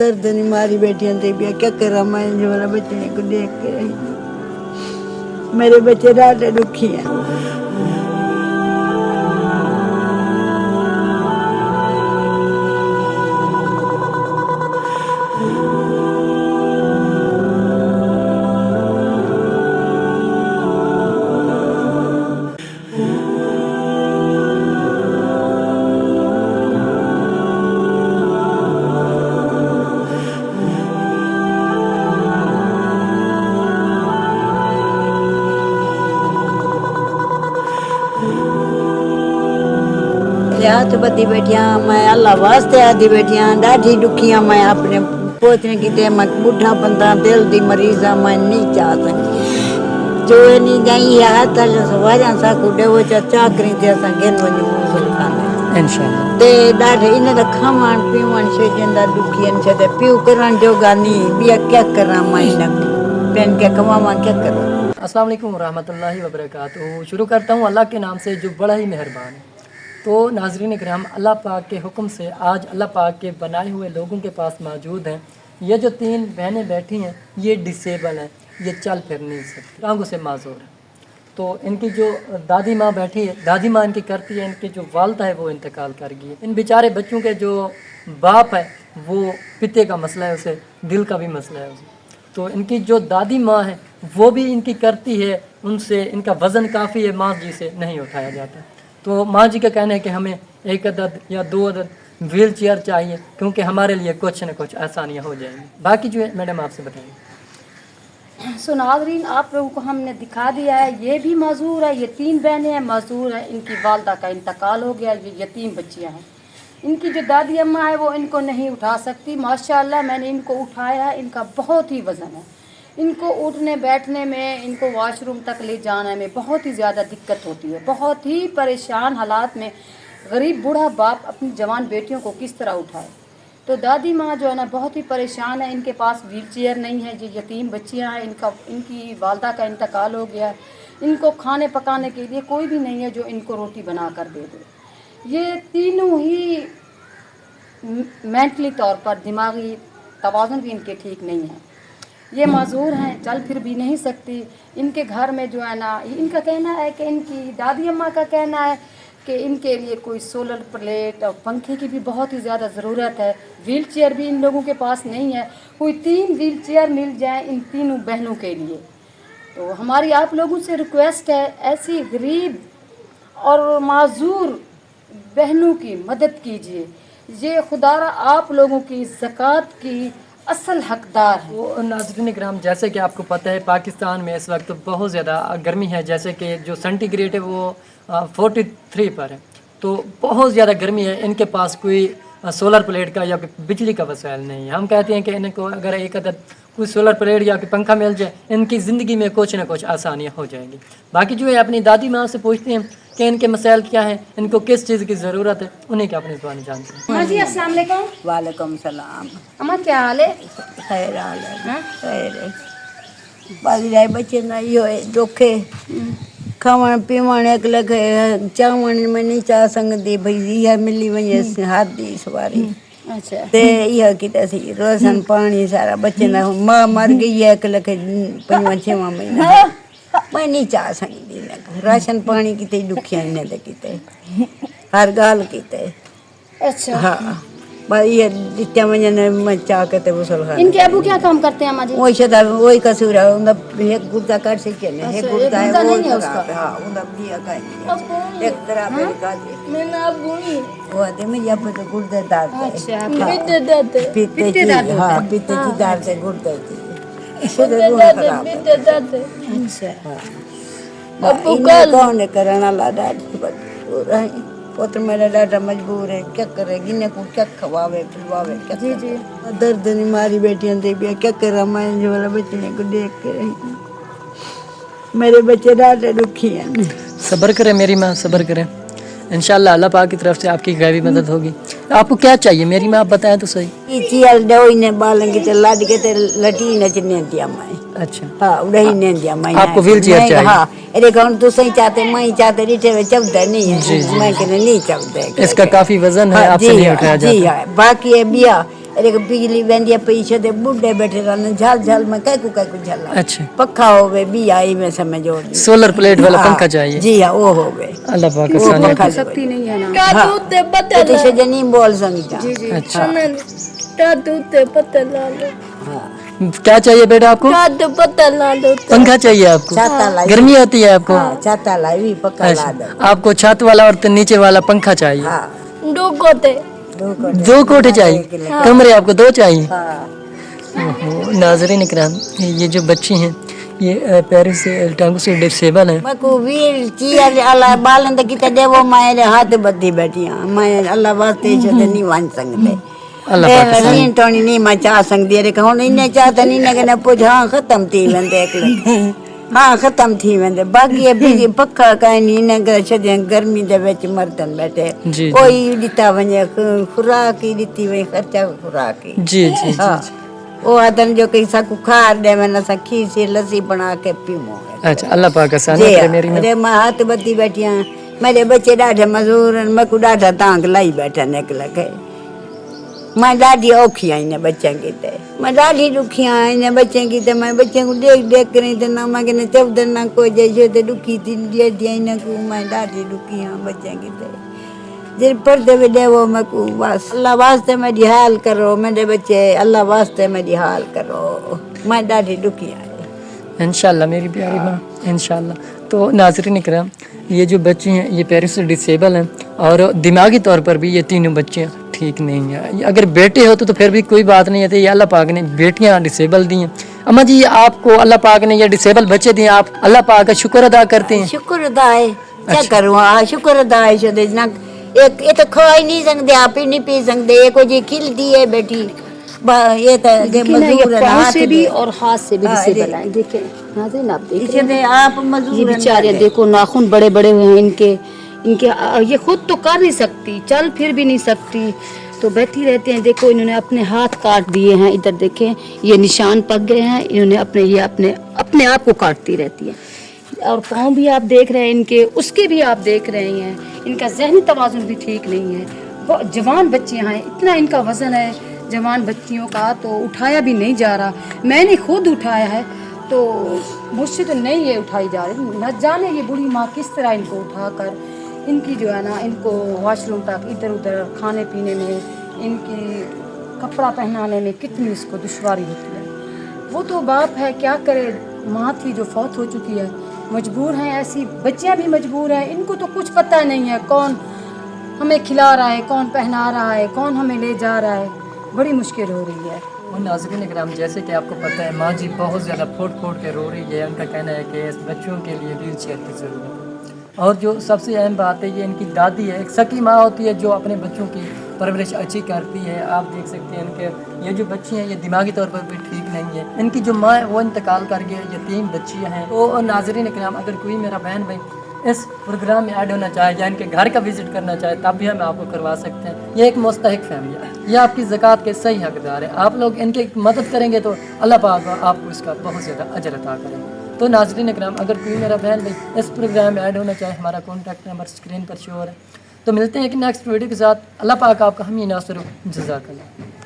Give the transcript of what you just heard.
दर्द नहीं मारी बैठियां थे भी क्या करा मैं जो वाला बच्चे को देख के रही मेरे बच्चे डाटे दुखी हैं। हाथ बदी बैठिया मैं अल्लाह वास्ते आदि बैठिया डाढ़ी दुखिया मैं अपने पोतने की मैं बुढ़ा बंदा दिल दी मरीज आ मैं नहीं चाह सकती जो नहीं गई है हाथ सवारियां सा कुडे वो चाकरी ते असा गेन वनी मुसल खाने इंशाल्लाह ते डाढ़े इन दा खावन पीवन से जिंदा दुखियन से ते पीउ करन जोगा नहीं बिया क्या करा मैं न पेन के कमावा क्या करूं। अस्सलाम वालेकुम रहमतुल्लाहि व बरकातहू। शुरू करता हूँ अल्लाह के नाम से जो बड़ा ही मेहरबान है। तो नाज़रीन इकराम, अल्लाह पाक के हुक्म से आज अल्लाह पाक के बनाए हुए लोगों के पास मौजूद हैं। ये जो 3 बहनें बैठी हैं ये डिसेबल हैं, ये चल फिर नहीं सकती, टांगों से माजूर है। तो इनकी जो दादी माँ बैठी है, दादी माँ इनकी करती है, इनकी जो वालदा है वो इंतकाल कर गई है। इन बेचारे बच्चों के जो बाप है वो पिते का मसला है, उसे दिल का भी मसला है उसे। तो इनकी जो दादी माँ है वो भी इनकी करती है, उनसे इनका वज़न काफ़ी है, माँ जी से नहीं उठाया जाता। तो माँ जी का कहना है कि हमें 1 अदद या 2 अदद व्हील चेयर चाहिए क्योंकि हमारे लिए कुछ न कुछ आसानियाँ हो जाएंगी। बाकी जो है मैडम आपसे बताइए। सो नाज़रीन, आप लोगों को हमने दिखा दिया है, ये भी मजूर है, ये 3 बहनें हैं मजूर हैं, इनकी वालदा का इंतकाल हो गया, ये यतीम बच्चियाँ हैं। इनकी जो दादी अम्मा है वो इनको नहीं उठा सकती। माशाल्लाह मैंने इनको उठाया है, इनका बहुत ही वज़न है, इनको उठने बैठने में, इनको वॉशरूम तक ले जाने में बहुत ही ज़्यादा दिक्कत होती है। बहुत ही परेशान हालात में गरीब बूढ़ा बाप अपनी जवान बेटियों को किस तरह उठाए। तो दादी माँ जो है ना बहुत ही परेशान है, इनके पास व्हील चेयर नहीं है, ये यतीम बच्चियाँ हैं, इनकी वालदा का इंतकाल हो गया है। इनको खाने पकाने के लिए कोई भी नहीं है जो इनको रोटी बना कर दे दे। ये तीनों ही मेंटली तौर पर, दिमागी तवाज़ुन भी इनके ठीक नहीं है। ये माजूर हैं, चल फिर भी नहीं सकती। इनके घर में जो है ना, इनका कहना है कि इनकी दादी अम्मा का कहना है कि इनके लिए कोई सोलर प्लेट और पंखे की भी बहुत ही ज़्यादा ज़रूरत है। व्हील चेयर भी इन लोगों के पास नहीं है, कोई 3 व्हील चेयर मिल जाए इन तीनों बहनों के लिए। तो हमारी आप लोगों से रिक्वेस्ट है, ऐसी गरीब और माजूर बहनों की मदद कीजिए। ये खुदारा आप लोगों की ज़कात की असल हकदार है। वो नाज़रीन इकराम, जैसे कि आपको पता है पाकिस्तान में इस वक्त बहुत ज़्यादा गर्मी है, जैसे कि जो सेंटीग्रेड है वो 43 पर है। तो बहुत ज़्यादा गर्मी है, इनके पास कोई सोलर प्लेट का या बिजली का वसाइल नहीं है। हम कहते हैं कि इनको अगर 1 अदद कोई सोलर प्लेट या पंखा मिल जाए, इनकी ज़िंदगी में कुछ ना कुछ आसानियाँ हो जाएंगी। बाकी जो है अपनी दादी माँ से पूछते हैं कि इनके मसाइल क्या हैं, इनको किस चीज़ की ज़रूरत है, उन्हीं की अपनी ज़बानी जानते हैं। अम्मा जी अस्सलाम वालेकुम। वालेकुम सलाम। अम्मा क्या हाल है? खैर हाल है, खैर है। बाकी जाए बच्चे ना यो दुखे खावन पीवन एक लगे चावन में नहीं चाह सकती भाई यह मिली वजह हाथ दी सवारी। अच्छा। ते यह किता सी रोशन पानी सारा बच्चे ना माँ मर गई है एक लगे 5-6 महीना मैं नहीं चाह सकती राशन पानी किते दुखिया ने किते हर गाल किते। अच्छा। हाँ भाई ये जितना महीने मैं चाह करते वो सब इनके अबू क्या काम करते हैं अम्मा जी? वही शदा वही कसूर है उनका एक गुर्दा कर सके ने एक गुर्दा है वो नहीं है उसका। हाँ उनका दिया का एक तरह पे का दे मैं ना बुनी। वो आते में जब तो गुर्दा दार अच्छा, पित्ते दाते। पित्ते दाते। हाँ पित्ते की दार से गुर्दा थी इसे तो पित्ते दाते। अच्छा। अब कौन करना लाडा पूरा पुत्र मेरा डाटा मजबूर है, क्या करे गिने को क्या खवावे पिलवावे क्या। जी जी दर्द नहीं मारी बेटियां दे बिया क्या करा मैं जो वाला बच्चे को देख के रही मेरे बच्चे डाटे दुखी हैं। सब्र करें मेरी माँ, सब्र करें, इंशाल्लाह अल्लाह पाक की तरफ से आपकी गैबी मदद होगी। आपको क्या चाहिए मेरी माँ, आप बताएं तो सही। चील डोई ने बालेंगे ते लाड के ते लटी ने चने दिया मैं। अच्छा हाँ उड़ही ने दिया मैं। आपको व्हील चेयर चाहिए? हाँ अरे कौन तू सही चाहते मैं चाहते रिटे चबदा नहीं है मैं कहने नहीं चबदा। इसका काफी वजन है, आपसे नहीं उठाया जाता। जी हाँ बाकी है बिया अरे बिजली वेंदी पई छे बुढ़े बैठे रहने झल झल में कई झल अच्छा, पक्का होवे भी आई में समय जोड़ दी सोलर प्लेट वाला पंखा चाहिए। जी हाँ वो होवे अल्लाह पाक वो आसानी पंखा करे। सकती नहीं है ना। हाँ तो से जनी बोल संगीता जी जी अच्छा, हाँ क्या चाहिए बेटा आपको? पंखा चाहिए आपको? छाता लाई गर्मी होती है आपको? छाता लाई पक्का ला अच्छा, दो आपको छत वाला और नीचे वाला पंखा चाहिए? हाँ दो कोटे दो कोठे चाहिए, कमरे आपको दो चाहिए? हाँ ओहो, नाज़रीन इकराम, ये जो बच्ची हैं ये पेरिस से टांगों से डिसेबल हैं। मको वीर चियर अल्लाह बालन द किते देवो मारे हाथ बद्धी बैठियां मैं अल्लाह वास्ते छे नहीं वन संगते अल्लाह पाक आसानी। नीन टोनी नहीं मैं चाह संगदी रे हुन इने चाहता नहीं ने कने पुछ हां खत्म थी वेंदे एक हाँ खत्म थी वेंदे बाकी ये बिजली पक्का काई नहीं ने करे छदे गर्मी दे विच मर्दन बैठे जी, कोई दिता वने खुराक ही दिती वे खर्चा खुराक ही जी जी हाँ जी। वो आदन जो कई सा खार दे मैंने सा खीर लस्सी बना के पीमो अच्छा, अल्लाह पाक आसानी जी करे। हाँ, मेरी में अरे मां हाथ बत्ती बैठियां मेरे बच्चे ॾाढे मज़दूर आहिनि मकू ॾाढा तांग लाई बैठा निकल के मैं ॾाढी औखी आई ने बच्चों की ते मैं ॾाढी दुखी आई ने बच्चों की ते मैं बच्चों को देख देख कर ते ना मैं ने चवदर ना कोई जैसे ते दुखी थी दे दिया ने को मैं ॾाढी दुखी हां बच्चों की ते जे पर्दे में देवो मकू बस अल्लाह वास्ते मेरी हाल करो मेरे बच्चे अल्लाह वास्ते मेरी हाल करो मैं ॾाढी दुखी आई इंशाल्लाह मेरी प्यारी माँ, इंशाल्लाह। तो नाज़रीन इकराम, ये जो बच्चे हैं ये पेरिस से डिसेबल हैं और दिमागी तौर पर भी ये तीनों बच्चे ठीक नहीं हैं। अगर बेटे हो तो फिर भी कोई बात नहीं है, ये अल्लाह पाक ने बेटियां डिसेबल दी हैं। अम्मा जी, आपको अल्लाह पाक ने ये डिसेबल बच्चे दिए, आप अल्लाह पाक का शुक्र अदा करते हैं? शुक्र अदा है क्या करूँ हाँ शुक्र अदा है शदे ना एक ये तो खा ही नहीं सकते आप ही नहीं पी सकते ये कोई खिलती है बेटी ये तो मजदूर है पाँव हाथ से भी भी और हाथ से भी हाँ, डिसेबल हैं। देखिए नाज़रीन आप देख रहे हैं, इसमें आप ये मजदूर बेचारे देखो नाखून बड़े बड़े हुए हैं इनके इनके ये खुद तो कर नहीं सकती, चल फिर भी नहीं सकती, तो बैठी रहते हैं। देखो इन्होंने अपने हाथ काट दिए हैं, इधर देखें ये निशान पक गए हैं, इन्होंने अपने आप को काटती रहती है। और पाँव भी आप देख रहे हैं इनके, उसके भी आप देख रहे हैं, इनका जहनी तवाज़ुन भी ठीक नहीं है। बहुत जवान बच्चियाँ हैं, इतना इनका वज़न है जवान बच्चियों का, तो उठाया भी नहीं जा रहा। मैंने खुद उठाया है तो मुझसे तो नहीं ये उठाई जा रही, न जाने ये बूढ़ी माँ किस तरह इनको उठाकर इनकी जो है ना इनको वॉशरूम तक इधर उधर खाने पीने में इनकी कपड़ा पहनाने में कितनी इसको दुश्वारी होती है। वो तो बाप है क्या करे, माँ थी जो फौत हो चुकी है, मजबूर हैं, ऐसी बच्चियाँ भी मजबूर हैं, इनको तो कुछ पता नहीं है कौन हमें खिला रहा है, कौन पहना रहा है, कौन हमें ले जा रहा है, बड़ी मुश्किल हो रही है। और नाज़रीन इकराम, जैसे कि आपको पता है माँ जी बहुत ज़्यादा फुट के रो रही है। उनका कहना है कि इस बच्चों के लिए व्हील चेयर की ज़रूरत है। और जो सबसे अहम बात है ये इनकी दादी है, एक सकी माँ होती है जो अपने बच्चों की परवरिश अच्छी करती है। आप देख सकते हैं इनके ये जो बच्ची हैं ये दिमागी तौर पर भी ठीक नहीं है। इनकी जो माँ है वो इंतकाल कर गई, यतीम बच्चियाँ हैं। तो नाज़रीन इकराम, अगर कोई मेरा बहन भाई इस प्रोग्राम में ऐड होना चाहे या इनके घर का विज़िट करना चाहे तब भी हम आपको करवा सकते हैं। ये एक मुस्तहिक फैमिली है, ये आपकी ज़कात के सही हकदार है। आप लोग इनकी मदद करेंगे तो अल्लाह पाक आपको इसका बहुत ज़्यादा अजर अता करेंगे। तो नाज़रीन इकराम, अगर कोई मेरा बहन भाई इस प्रोग्राम में ऐड होना चाहे, हमारा कॉन्टैक्ट नंबर स्क्रीन पर शो हो रहा है। तो मिलते हैं कि नेक्स्ट वीडियो के साथ। अल्लाह पाक आपका हम ही नासर जज़ाकल्लाह।